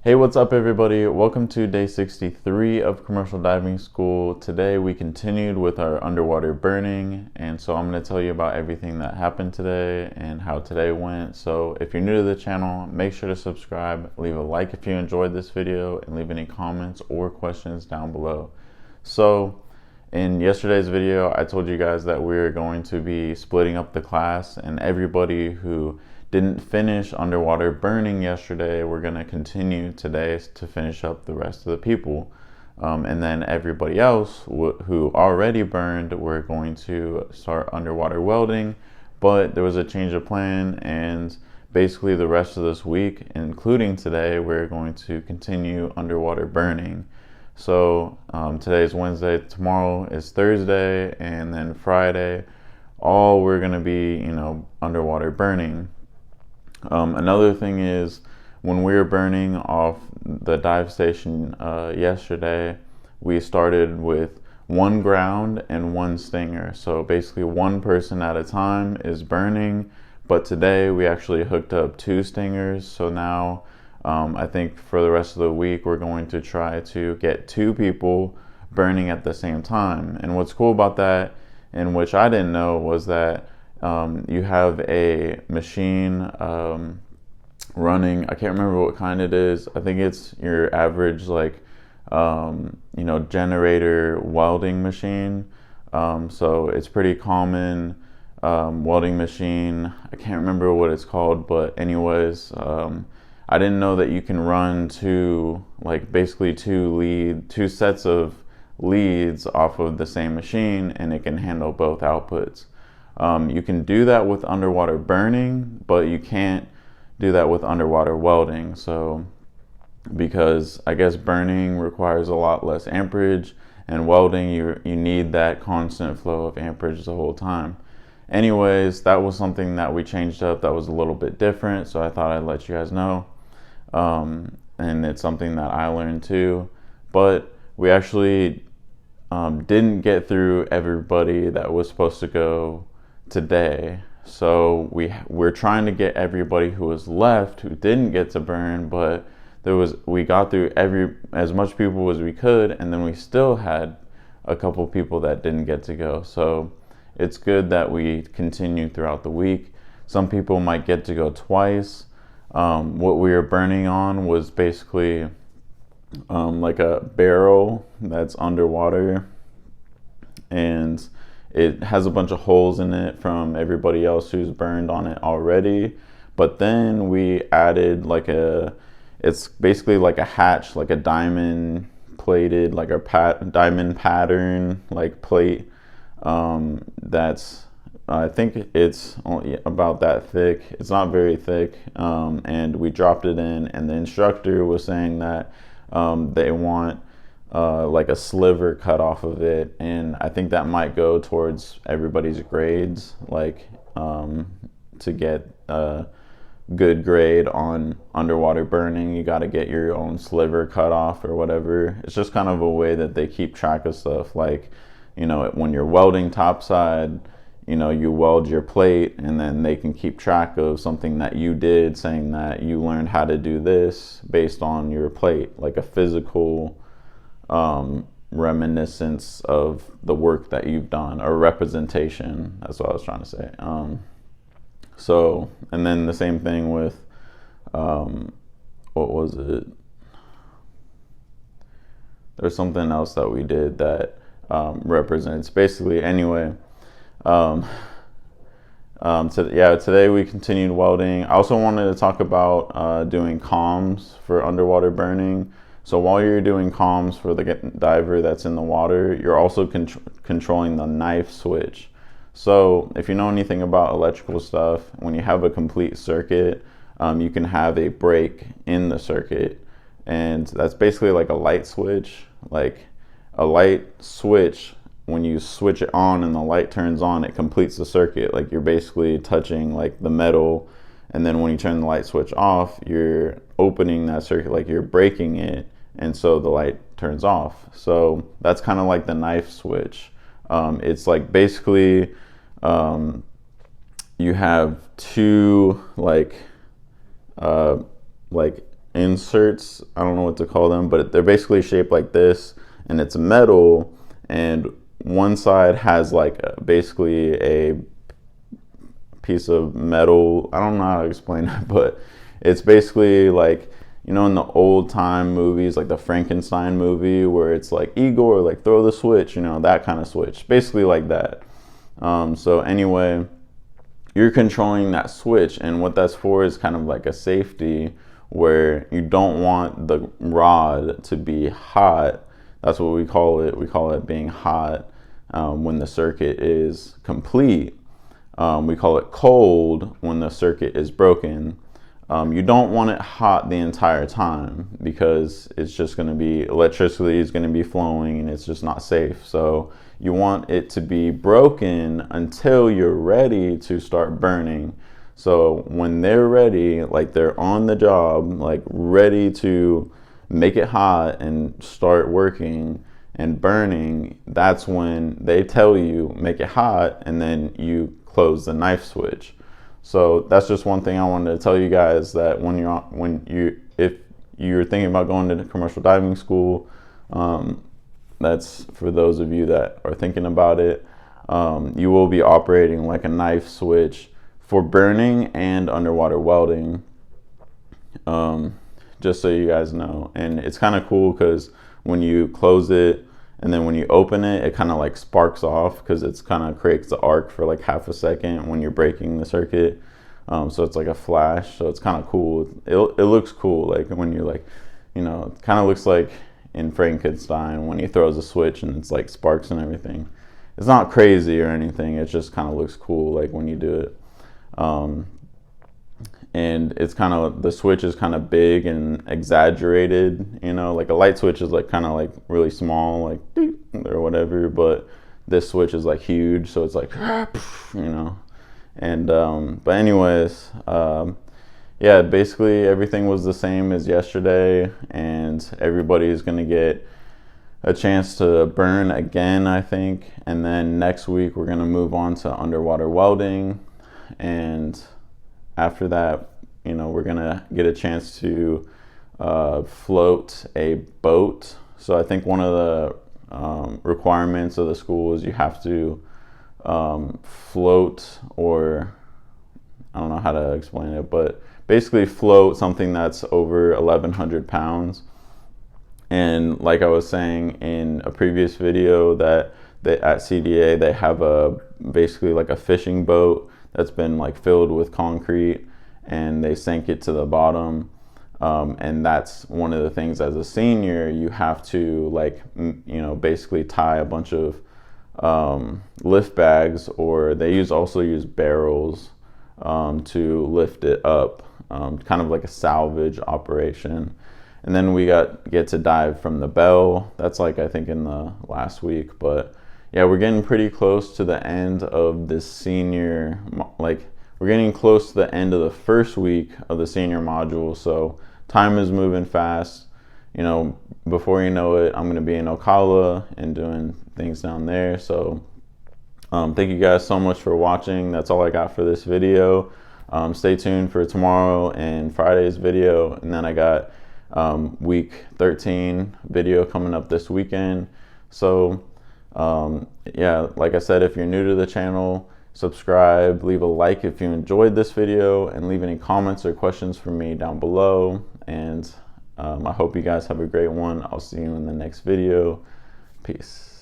Hey, what's up everybody? Welcome to day 63 of commercial diving school. Today we continued with our underwater burning, and so I'm going to tell you about everything that happened today and how today went. So if you're new to the channel, make sure to subscribe, leave a like if you enjoyed this video, and leave any comments or questions down below. So in yesterday's video, I told you guys that we're going to be splitting up the class, and everybody who didn't finish underwater burning yesterday, we're going to continue today to finish up the rest of the people. And then everybody else who already burned, we're going to start underwater welding. But there was a change of plan, and basically the rest of this week, including today, we're going to continue underwater burning. So today is Wednesday, tomorrow is Thursday, and then Friday, all we're going to be, underwater burning. Another thing is, when we were burning off the dive station yesterday, we started with one ground and one stinger. So basically one person at a time is burning, but today we actually hooked up two stingers. So now I think for the rest of the week, we're going to try to get two people burning at the same time. And what's cool about that, and which I didn't know, was that you have a machine running. I can't remember what kind it is. I think it's your average generator welding machine. So it's pretty common welding machine. I can't remember what it's called, but anyways, I didn't know that you can run two sets of leads off of the same machine, and it can handle both outputs. You can do that with underwater burning, but you can't do that with underwater welding. So because I guess burning requires a lot less amperage, and welding, you need that constant flow of amperage the whole time. Anyways, that was something that we changed up that was a little bit different, so I thought I'd let you guys know. And it's something that I learned too. But we actually didn't get through everybody that was supposed to go today. So we're trying to get everybody who was left who didn't get to burn, but we got through as much people as we could, and then we still had a couple people that didn't get to go. So it's good that we continue throughout the week. Some people might get to go twice. What we were burning on was basically like a barrel that's underwater, and it has a bunch of holes in it from everybody else who's burned on it already. But then we added it's basically like a hatch, like a diamond plated, like a diamond pattern, like plate. I think it's only about that thick. It's not very thick. And we dropped it in, and the instructor was saying that they want like a sliver cut off of it, and I think that might go towards everybody's grades, to get a good grade on underwater burning, you got to get your own sliver cut off or whatever. It's just kind of a way that they keep track of stuff, like, when you're welding topside, you weld your plate, and then they can keep track of something that you did, saying that you learned how to do this based on your plate, like a physical reminiscence of the work that you've done, or representation. That's what I was trying to say. So, and then the same thing with what was it? There's something else that we did that represents basically. Anyway, today we continued welding. I also wanted to talk about doing comms for underwater burning. So while you're doing comms for the diver that's in the water, you're also controlling the knife switch. So if you know anything about electrical stuff, when you have a complete circuit, you can have a break in the circuit, and that's basically like a light switch. Like a light switch, when you switch it on and the light turns on, it completes the circuit. Like you're basically touching like the metal, and then when you turn the light switch off, you're opening that circuit, like you're breaking it, and so the light turns off. So that's kind of like the knife switch. It's like basically you have two like inserts. I don't know what to call them, but they're basically shaped like this, and it's metal, and one side has like basically a piece of metal. I don't know how to explain it, but it's basically like, you know, in the old time movies, like the Frankenstein movie, where it's like Igor, like throw the switch, you know, that kind of switch, basically like that. So anyway, you're controlling that switch, and what that's for is kind of like a safety, where you don't want the rod to be hot. That's what we call it. We call it being hot when the circuit is complete. We call it cold when the circuit is broken. You don't want it hot the entire time, because it's just going to be, electricity is going to be flowing, and it's just not safe. So you want it to be broken until you're ready to start burning. So when they're ready, like they're on the job, like ready to make it hot and start working and burning, that's when they tell you make it hot, and then you close the knife switch. So that's just one thing I wanted to tell you guys, that if you're thinking about going to commercial diving school, that's for those of you that are thinking about it. You will be operating like a knife switch for burning and underwater welding, just so you guys know. And it's kind of cool because when you close it and then when you open it, it kind of like sparks off, because it's kind of creates the arc for like half a second when you're breaking the circuit. So it's like a flash, so it's kind of cool. It looks cool, like when you're like, you know, it kind of looks like in Frankenstein when he throws a switch and it's like sparks and everything. It's not crazy or anything, it just kind of looks cool like when you do it. And it's kind of, the switch is kind of big and exaggerated, you know, like a light switch is like kind of like really small, like or whatever, but this switch is like huge, so it's like, you know. And but anyways, yeah, basically everything was the same as yesterday, and everybody's gonna get a chance to burn again, I think. And then next week we're gonna move on to underwater welding, and after that, you know, we're gonna get a chance to float a boat. So I think one of the requirements of the school is you have to float, or I don't know how to explain it, but basically float something that's over 1,100 pounds. And like I was saying in a previous video, that at CDA they have basically like a fishing boat that's been like filled with concrete, and they sank it to the bottom. And that's one of the things, as a senior, you have to, like, you know, basically tie a bunch of lift bags, or they also use barrels to lift it up, kind of like a salvage operation. And then we get to dive from the bell. That's like, I think in the last week. But yeah, we're getting pretty close to the end of this senior, like we're getting close to the end of the first week of the senior module. So time is moving fast. You know, before you know it, I'm going to be in Ocala and doing things down there. So thank you guys so much for watching. That's all I got for this video. Stay tuned for tomorrow and Friday's video. And then I got week 13 video coming up this weekend. So yeah, like I said, if you're new to the channel, subscribe, leave a like if you enjoyed this video, and leave any comments or questions for me down below. And I hope you guys have a great one. I'll see you in the next video. Peace.